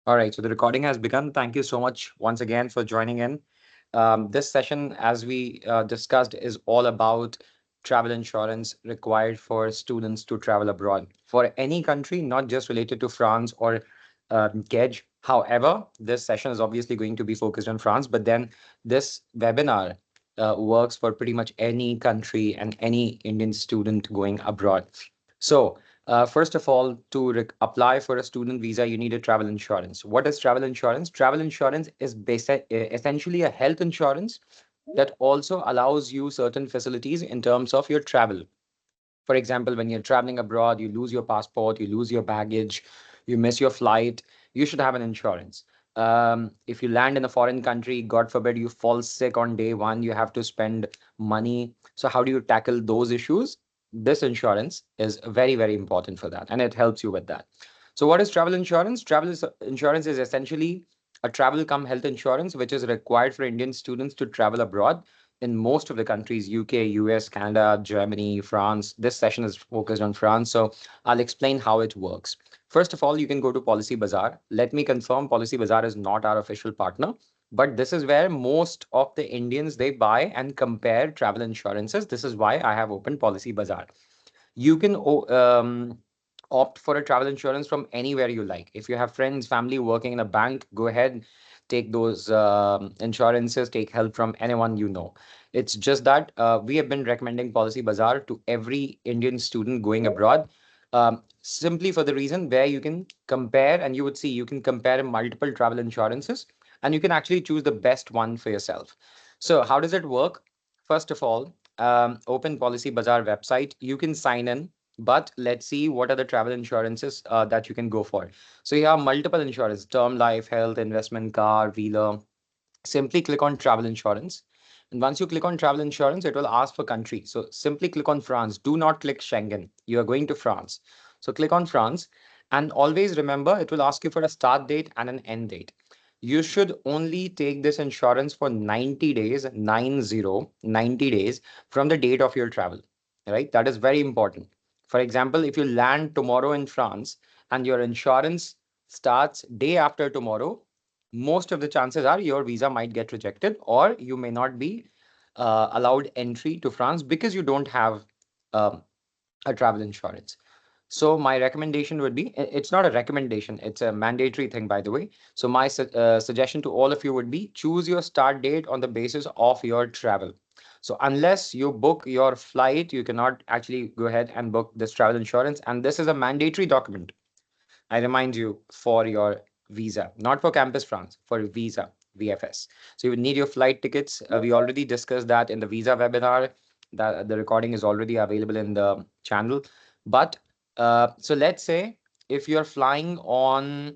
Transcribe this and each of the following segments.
All right, so the recording has begun. Thank you so much once again for joining in. This session, as we discussed, is all about travel insurance required for students to travel abroad for any country, not just related to France or Kedge. However, this session is obviously going to be focused on France, but then this webinar works for pretty much any country and any Indian student going abroad. So, first of all, to apply for a student visa, you need a travel insurance. What is travel insurance? Travel insurance is essentially a health insurance that also allows you certain facilities in terms of your travel. For example, when you're traveling abroad, you lose your passport, you lose your baggage, you miss your flight, you should have an insurance. If you land in a foreign country, God forbid you fall sick on day one, you have to spend money. So, how do you tackle those issues? This insurance is very, very important for that, and it helps you with that. So, what is travel insurance? Insurance is essentially a travel come health insurance, which is required for Indian students to travel abroad in most of the countries, UK, US, Canada, Germany, France. This session is focused on France, so I'll explain how it works. First of all, you can go to Policy Bazaar. Let me confirm, Policy Bazaar is not our official partner, but this is where most of the Indians they buy and compare travel insurances. This is why I have opened Policy Bazaar. You can opt for a travel insurance from anywhere you like. If you have friends, family working in a bank, go ahead, take those insurances, take help from anyone you know. It's just that we have been recommending Policy Bazaar to every Indian student going abroad, simply for the reason where you can compare, and you would see you can compare multiple travel insurances and you can actually choose the best one for yourself. So, how does it work? First of all, open Policy Bazaar website. You can sign in, but let's see what are the travel insurances that you can go for. So you have multiple insurance: term life, health, investment, car, wheeler. Simply click on travel insurance. And once you click on travel insurance, it will ask for country. So simply click on France. Do not click Schengen. You are going to France. So click on France. And always remember, it will ask you for a start date and an end date. You should only take this insurance for 90 days, 90 days from the date of your travel, right? That is very important. For example, if you land tomorrow in France and your insurance starts day after tomorrow, most of the chances are your visa might get rejected or you may not be allowed entry to France because you don't have um, a travel insurance. So my recommendation would be, it's not a recommendation, it's a mandatory thing, by the way. So my suggestion to all of you would be choose your start date on the basis of your travel. So unless you book your flight, you cannot actually go ahead and book this travel insurance. And this is a mandatory document, I remind you, for your visa, not for Campus France, for visa, VFS. So you would need your flight tickets. We already discussed that in the visa webinar. That the recording is already available in the channel. But so let's say if you're flying on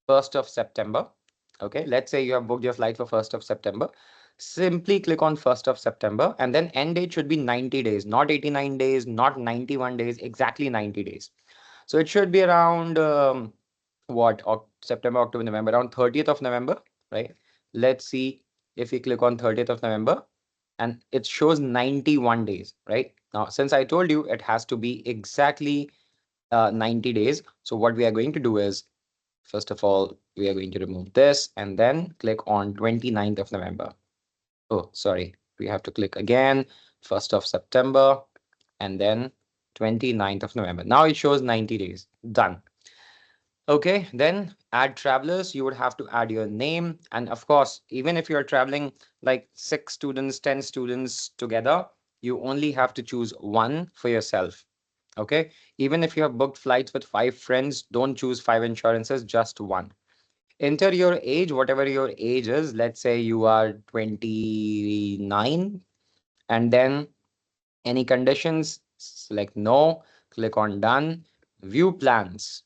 1st of September, okay, let's say you have booked your flight for 1st of September. Simply click on 1st of September and then end date should be 90 days, not 89 days, not 91 days, exactly 90 days. So it should be around September, October, November, around 30th of November, right? Let's see if we click on 30th of November and it shows 91 days, right? Now, since I told you it has to be exactly 90 days. So what we are going to do is, first of all, we are going to remove this and then click on 29th of November. Oh, sorry. We have to click again, 1st of September and then 29th of November. Now it shows 90 days. Done. Okay, then add travelers. You would have to add your name. And of course, even if you're traveling like 6 students, 10 students together, you only have to choose one for yourself. Okay, even if you have booked flights with 5 friends, don't choose 5 insurances, just one. Enter your age, whatever your age is. Let's say you are 29, and then any conditions, select no, click on done, view plans.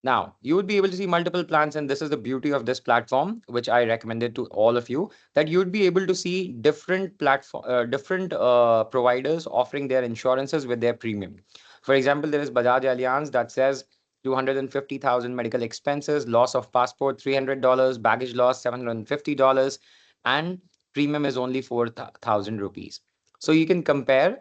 Now, you would be able to see multiple plans, and this is the beauty of this platform, which I recommended to all of you, that you'd be able to see different providers offering their insurances with their premium. For example, there is Bajaj Allianz that says 250,000 medical expenses, loss of passport $300, baggage loss $750, and premium is only 4,000 rupees. So you can compare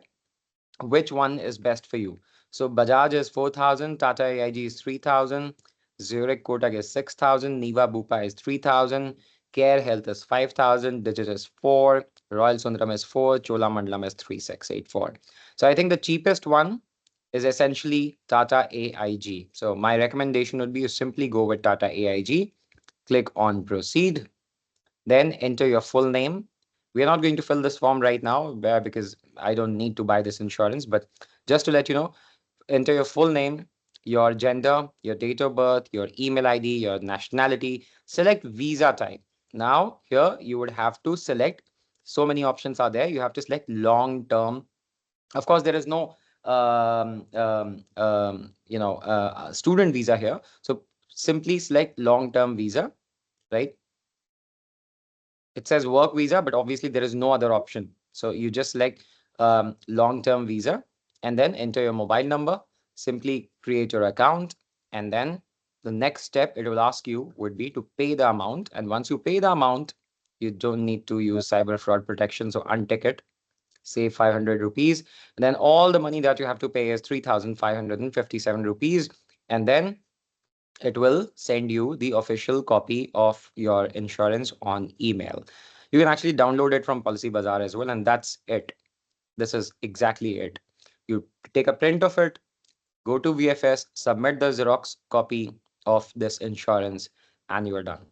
which one is best for you. So Bajaj is 4,000, Tata AIG is 3,000. Zurich Kotak is 6,000, Niva Bupa is 3,000, Care Health is 5,000, Digit is 4, Royal Sundaram is 4, Chola Mandalam is 3,684. So I think the cheapest one is essentially Tata AIG. So my recommendation would be you simply go with Tata AIG, click on proceed, then enter your full name. We are not going to fill this form right now because I don't need to buy this insurance, but just to let you know, enter your full name, your gender, your date of birth, your email ID, your nationality, select visa type. Now, here you would have to select so many options are there. You have to select long term. Of course, there is no student visa here. So simply select long term visa, right? It says work visa, but obviously there is no other option. So you just select long-term visa and then enter your mobile number, simply create your account, and then the next step it will ask you would be to pay the amount. And once you pay the amount, you don't need to use cyber fraud protection. So untick it, say 500 rupees. And then all the money that you have to pay is 3,557 rupees. And then it will send you the official copy of your insurance on email. You can actually download it from Policy Bazaar as well, and that's it. This is exactly it. You take a print of it, go to VFS, submit the Xerox copy of this insurance, and you are done.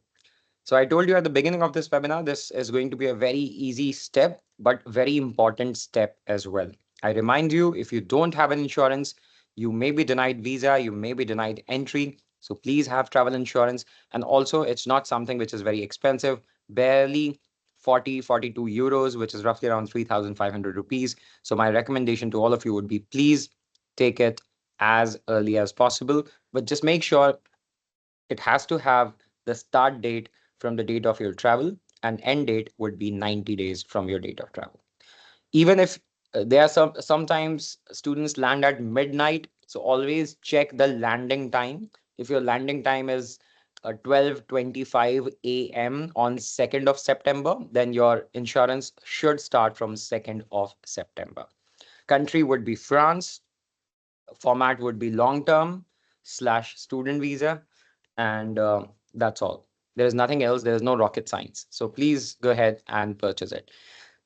So I told you at the beginning of this webinar, this is going to be a very easy step, but very important step as well. I remind you, if you don't have an insurance, you may be denied visa, you may be denied entry. So please have travel insurance. And also, it's not something which is very expensive, barely 42 euros, which is roughly around 3,500 rupees. So my recommendation to all of you would be please take it as early as possible, but just make sure it has to have the start date from the date of your travel and end date would be 90 days from your date of travel. Even if there are sometimes students land at midnight, so always check the landing time. If your landing time is 12:25 a.m. on 2nd of September, then your insurance should start from 2nd of September. Country would be France, format would be long term slash student visa, and that's all. There is nothing else. There is no rocket science. So please go ahead and purchase it.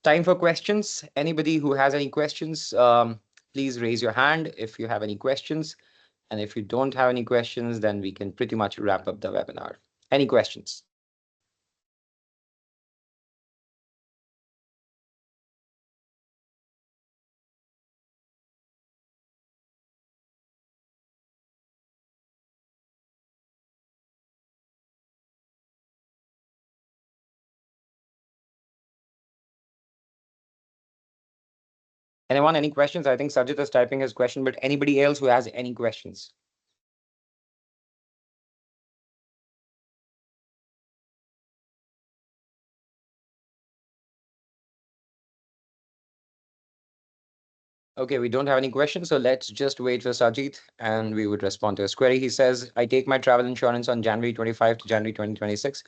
Time for questions. Anybody who has any questions, please raise your hand if you have any questions. And if you don't have any questions, then we can pretty much wrap up the webinar. Any questions? Anyone, any questions? I think Sajid is typing his question, but anybody else who has any questions? Okay, we don't have any questions, so let's just wait for Sajid and we would respond to his query. He says, I take my travel insurance on January 25 to January 2026.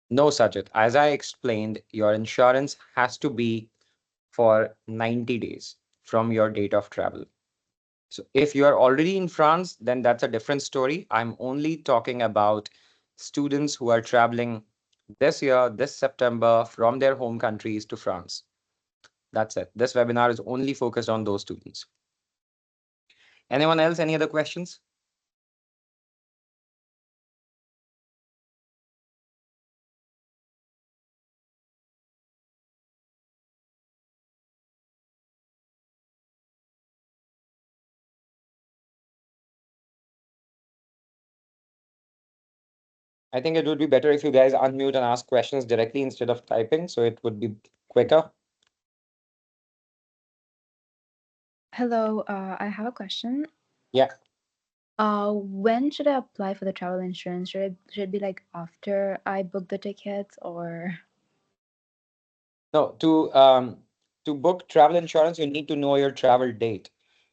No, Sajid. As I explained, your insurance has to be for 90 days from your date of travel. So if you are already in France, then that's a different story. I'm only talking about students who are traveling this year, this September, from their home countries to France. That's it. This webinar is only focused on those students. Anyone else? Any other questions? I think it would be better if you guys unmute and ask questions directly instead of typing, so it would be quicker. Hello, I have a question. Yeah. When should I apply for the travel insurance? Should it be like after I book the tickets or? No, to book travel insurance, you need to know your travel date,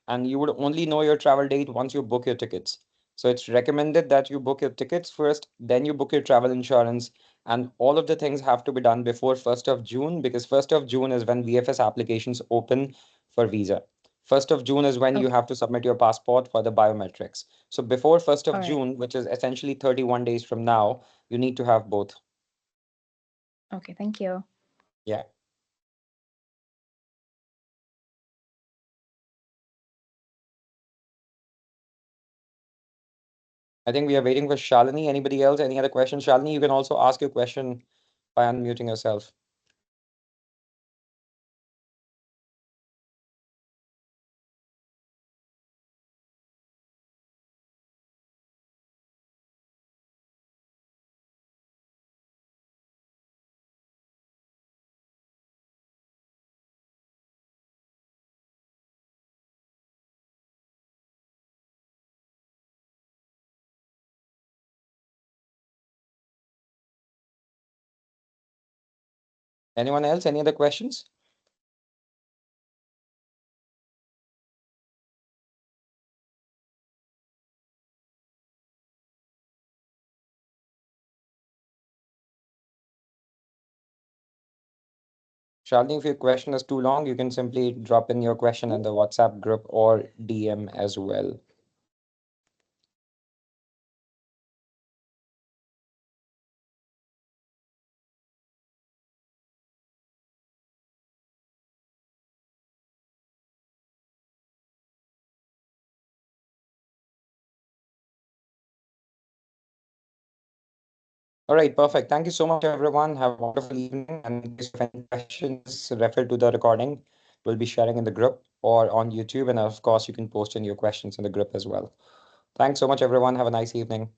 and you would only know your travel date once you book your tickets. So it's recommended that you book your tickets first, then you book your travel insurance, and all of the things have to be done before 1st of June because 1st of June is when VFS applications open for visa. 1st of June is when you Okay. have to submit your passport for the biometrics. So before 1st of All right. June, which is essentially 31 days from now, you need to have both. Okay. Thank you. Yeah. I think we are waiting for Shalini. Anybody else? Any other questions? Shalini, you can also ask your question by unmuting yourself. Anyone else? Any other questions? Shalini, if your question is too long, you can simply drop in your question in the WhatsApp group or DM as well. All right, perfect. Thank you so much, everyone. Have a wonderful evening. And in case of any questions, refer to the recording we'll be sharing in the group or on YouTube. And of course, you can post in your questions in the group as well. Thanks so much, everyone. Have a nice evening.